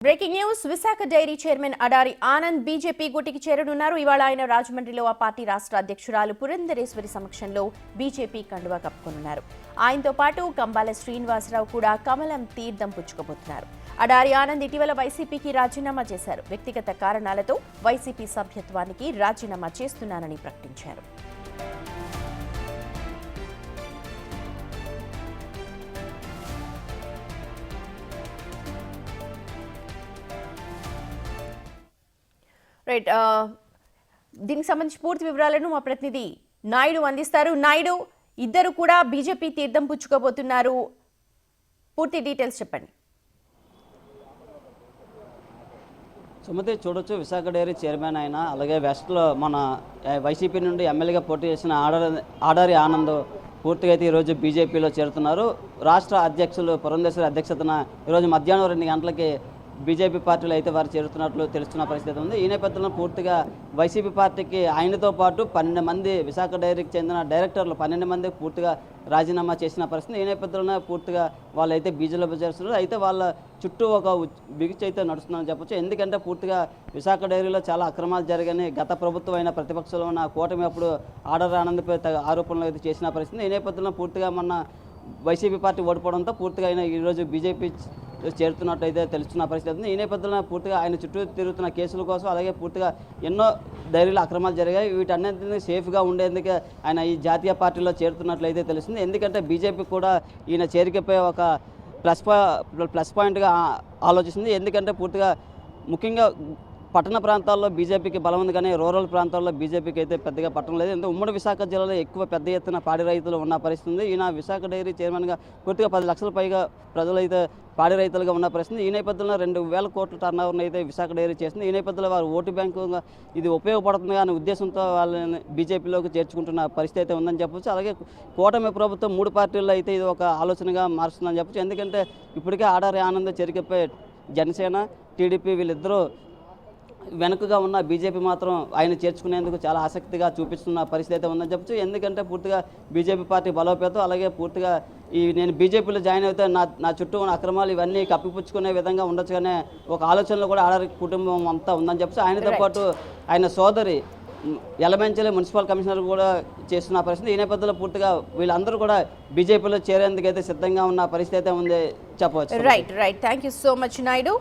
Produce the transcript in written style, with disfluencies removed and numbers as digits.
Breaking news Visakha dairy chairman Adari Anand BJP గుటికి చేరనున్నారు. ఇవాళ ఆయన రాజమండ్రిలో ఆ పార్టీ రాష్ట్ర అధ్యక్షురాలు పురంధరేశ్వరి సమక్షంలో బీజేపీ కండువా కప్పుకొనున్నారు. ఆయనతో పాటు కంబాల శ్రీనివాసరావు కూడా కమలం తీర్థం పుచ్చుకోబోతున్నారు. అడారి ఆనంద్ ఇటీవల వైసీపీకి రాజీనామా చేశారు. వ్యక్తిగత కారణాలతో వైసీపీ సభ్యత్వానికి రాజీనామా చేస్తున్నానని ప్రకటించారు. రైట్, దీనికి సంబంధించి పూర్తి వివరాలను మా ప్రతినిధి నాయుడు అందిస్తారు. నాయుడు, ఇద్దరు కూడా బీజేపీ తీర్థం పుచ్చుకోబోతున్నారు, పూర్తి డీటెయిల్స్ చెప్పండి. సుమతి, చూడొచ్చు విశాఖ డైరీ చైర్మన్ అయిన, అలాగే వెస్ట్లో మన వైసీపీ నుండి ఎమ్మెల్యేగా పోటీ చేసిన ఆడారి ఆనంద్ పూర్తిగా అయితే ఈరోజు బీజేపీలో చేరుతున్నారు. రాష్ట్ర అధ్యక్షులు పురంధేశ్వరి అధ్యక్షతన ఈరోజు మధ్యాహ్నం 2 గంటలకి బీజేపీ పార్టీలో అయితే వారు చేరుతున్నట్లు తెలుస్తున్న పరిస్థితి ఉంది. ఈ నేపథ్యంలో పూర్తిగా వైసీపీ పార్టీకి ఆయనతో పాటు 12 మంది విశాఖ డైరీకి చెందిన డైరెక్టర్లు 12 మంది పూర్తిగా రాజీనామా చేసిన పరిస్థితి. ఈ నేపథ్యంలో పూర్తిగా వాళ్ళైతే బీజేపీలో చేరుతున్నారు. అయితే వాళ్ళ చుట్టూ ఒక బిగిచి అయితే నడుస్తుందని చెప్పొచ్చు. ఎందుకంటే పూర్తిగా విశాఖ డైరీలో చాలా అక్రమాలు జరిగాయని గత ప్రభుత్వం అయిన ప్రతిపక్షంలో ఉన్న కూటమి అప్పుడు ఆడారి ఆనంద్పై ఆరోపణలు అయితే చేసిన పరిస్థితి. ఈ నేపథ్యంలో పూర్తిగా మొన్న వైసీపీ పార్టీ ఓడిపోవడంతో పూర్తిగా ఆయన ఈరోజు బీజేపీ చేరుతున్నట్టయితే తెలుస్తున్న పరిస్థితి ఉంది. ఈ నేపథ్యంలో పూర్తిగా ఆయన చుట్టూ తిరుగుతున్న కేసుల కోసం, అలాగే పూర్తిగా ఎన్నో డైరీలో అక్రమాలు జరిగాయి. వీటన్నింటినీ సేఫ్గా ఉండేందుకే ఆయన ఈ జాతీయ పార్టీలో చేరుతున్నట్లయితే తెలుస్తుంది. ఎందుకంటే బీజేపీ కూడా ఈయన చేరికపై ఒక ప్లస్ పాయింట్గా ఆలోచిస్తుంది. ఎందుకంటే పూర్తిగా ముఖ్యంగా పట్టణ ప్రాంతాల్లో బీజేపీకి బలం ఉంది, కానీ రూరల్ ప్రాంతాల్లో బీజేపీకి అయితే పెద్దగా పట్టడం లేదు. ఎందుకంటే ఉమ్మడి విశాఖ జిల్లాలో ఎక్కువ పెద్ద ఎత్తున పాడి రైతులు ఉన్న పరిస్థితి ఉంది. ఈయన విశాఖ డైరీ చైర్మన్గా పూర్తిగా 10 లక్షల పైగా ప్రజలైతే పాడి రైతులుగా ఉన్న పరిస్థితి. ఈ నేపథ్యంలో 2,000 కోట్ల టర్నోవర్ని అయితే విశాఖ డైరీ చేస్తుంది. ఈ నేపథ్యంలో వారు ఓటు బ్యాంకుగా ఇది ఉపయోగపడుతుంది అనే ఉద్దేశంతో వాళ్ళని బీజేపీలోకి చేర్చుకుంటున్న పరిస్థితి అయితే ఉందని చెప్పొచ్చు. అలాగే కూటమి ప్రభుత్వం 3 పార్టీల్లో అయితే ఇది ఒక ఆలోచనగా మారుస్తుందని చెప్పొచ్చు. ఎందుకంటే ఇప్పటికే ఆడారి ఆనంద్ చేరికపై జనసేన, టీడీపీ వీళ్ళిద్దరూ వెనుకగా ఉన్న బీజేపీ మాత్రం ఆయన చేర్చుకునేందుకు చాలా ఆసక్తిగా చూపిస్తున్న పరిస్థితి అయితే ఉందని చెప్పచ్చు. ఎందుకంటే పూర్తిగా బీజేపీ పార్టీ బలోపేతం, అలాగే పూర్తిగా నేను బీజేపీలో జాయిన్ అయితే నా చుట్టూ ఉన్న అక్రమాలు ఇవన్నీ కప్పిపుచ్చుకునే విధంగా ఉండొచ్చు కానీ ఒక ఆలోచనలో కూడా ఆడారి కుటుంబం అంతా ఉందని చెప్పచ్చు. ఆయనతో పాటు ఆయన సోదరి ఎలమెంచలి మున్సిపల్ కమిషనర్ కూడా చేస్తున్న పరిస్థితి. ఈ నేపథ్యంలో పూర్తిగా వీళ్ళందరూ కూడా బీజేపీలో చేరేందుకైతే సిద్ధంగా ఉన్న పరిస్థితి అయితే ఉంది చెప్పవచ్చు. Right, thank you so much Naidu.